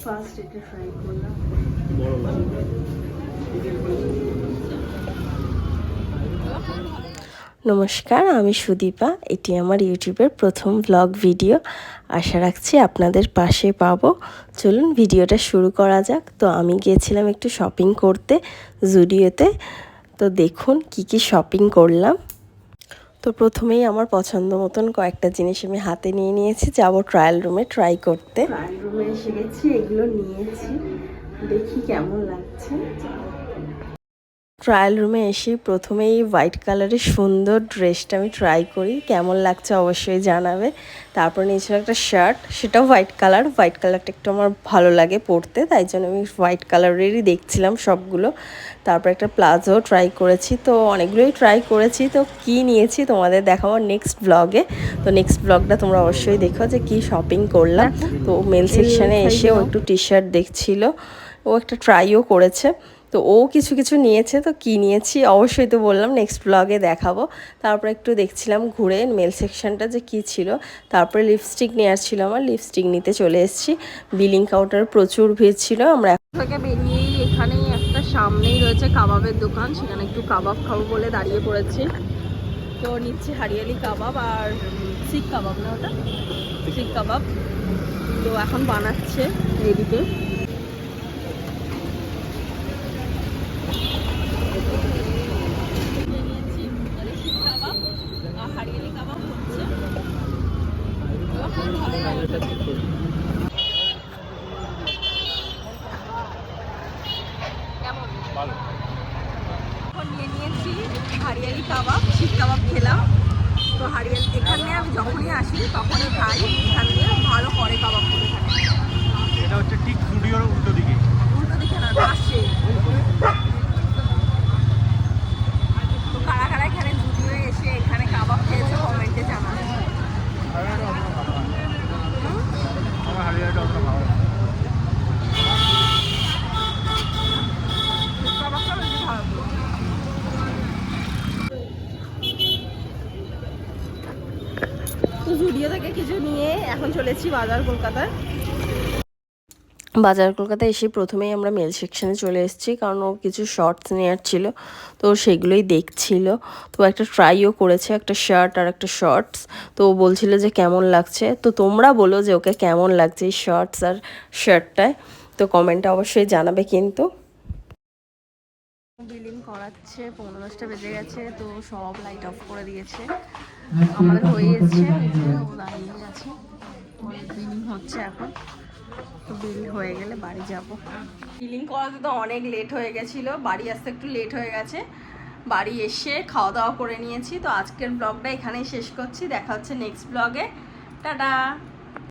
First এটা try করলাম। নমস্কার, আমি সুদীপা। এটি আমার ইউটিউবের প্রথম ব্লগ ভিডিও। আশা রাখছি আপনাদের পাশে পাবো। চলুন ভিডিওটা শুরু করা যাক। তো আমি গিয়েছিলাম একটু শপিং করতে জুডিওতে। তো দেখুন কি কি শপিং করলাম। তো প্রথমেই আমার পছন্দ মতন কয়েকটা জিনিস আমি হাতে নিয়ে নিয়েছি, যাব ট্রায়াল রুমে ট্রাই করতে। ট্রায়াল রুমে এসে গেছি, এগুলো নিয়েছি, দেখি কেমন লাগছে। ট্রায়াল রুমে এসে প্রথমেই হোয়াইট কালারের সুন্দর ড্রেসটা আমি ট্রাই করি, কেমন লাগছে অবশ্যই জানাবে। তারপর নিয়েছিল একটা শার্ট, সেটাও হোয়াইট কালারটা একটু আমার ভালো লাগে পরতে, তাই জন্য আমি হোয়াইট কালারেরই দেখছিলাম সবগুলো। তারপর একটা প্লাজো ট্রাই করেছি, তো অনেকগুলোই ট্রাই করেছি। তো কি নিয়েছি তোমাদের দেখাবো নেক্সট ব্লগে। তো নেক্সট ব্লগটা তোমরা অবশ্যই দেখো যে কি শপিং করলাম। তো মেল সেকশানে এসেও একটু টি শার্ট দেখছিল, ও একটা ট্রাইও করেছে। তো ও কিছু কিছু নিয়েছে, তো কী নিয়েছি অবশ্যই তো বললাম নেক্সট ব্লগে দেখাবো। তারপর একটু দেখছিলাম ঘুরে মেল সেকশনটা যে কী ছিল। তারপরে লিপস্টিক নেওয়ার ছিল আমার, লিপস্টিক নিতে চলে এসেছি। বিলিং কাউন্টার প্রচুর ভিড় ছিল। আমরা থেকে বেরিয়েই এখানেই একটা সামনেই রয়েছে কাবাবের দোকান, সেখানে একটু কাবাব খাবো বলে দাঁড়িয়ে পড়েছি। তো নিচ্ছি হারিয়ালি কাবাব আর শিক কাবাব, না ওটা শিক কাবাব। তো এখন বানাচ্ছে এইদিকে। এখন নিয়ে নিয়েছি হারিয়ালি কাবাব, শিক কাবাব খেলাম। তো হারিয়ালি এখানে আমি যখনই আসি তখনই খাই, এখান দিয়ে ভালো করে কাবাব করে থাকে। এটা হচ্ছে ঠিক জুডিওর উল্টো দিকে না পাশে। তো কারা কারা এখানে জুডিও এসে এখানে কাবাব খেয়েছে কমেন্টে জানাবে। আমার হারিয়াটা অতটা ভালো লাগে। তো জুডিও থেকে কিছু নিয়ে এখন চলেছি বাজার কলকাতায়। বাজার কলকাতায় এসে প্রথমেই আমরা মেল সেকশানে চলে এসেছি, কারণ ও কিছু শর্টস নেওয়ার ছিল, তো সেগুলোই দেখছিল। তো একটা ট্রাইও করেছে, একটা শার্ট আর একটা শর্টস। তো ও বলছিল যে কেমন লাগছে। তো তোমরা বলো যে ওকে কেমন লাগছে এই শর্টস আর শার্টটায়, তো কমেন্টে অবশ্যই জানাবে। কিন্তু বিলিং করাচ্ছে, 15টা বেজে গেছে, তো সব লাইট অফ করে দিয়েছে। আমাদের হয়ে এসছে, ও দাঁড়িয়ে গেছে, বিলিং হচ্ছে এখন। তো বিল হয়ে গেলে বাড়ি যাব। বিলিং করাতে তো অনেক লেট হয়ে গেছিলো, বাড়ি আসতে একটু লেট হয়ে গেছে। বাড়ি এসে খাওয়া দাওয়া করে নিয়েছি। তো আজকের ব্লগটা এখানেই শেষ করছি, দেখা হচ্ছে নেক্সট ব্লগে। টাটা।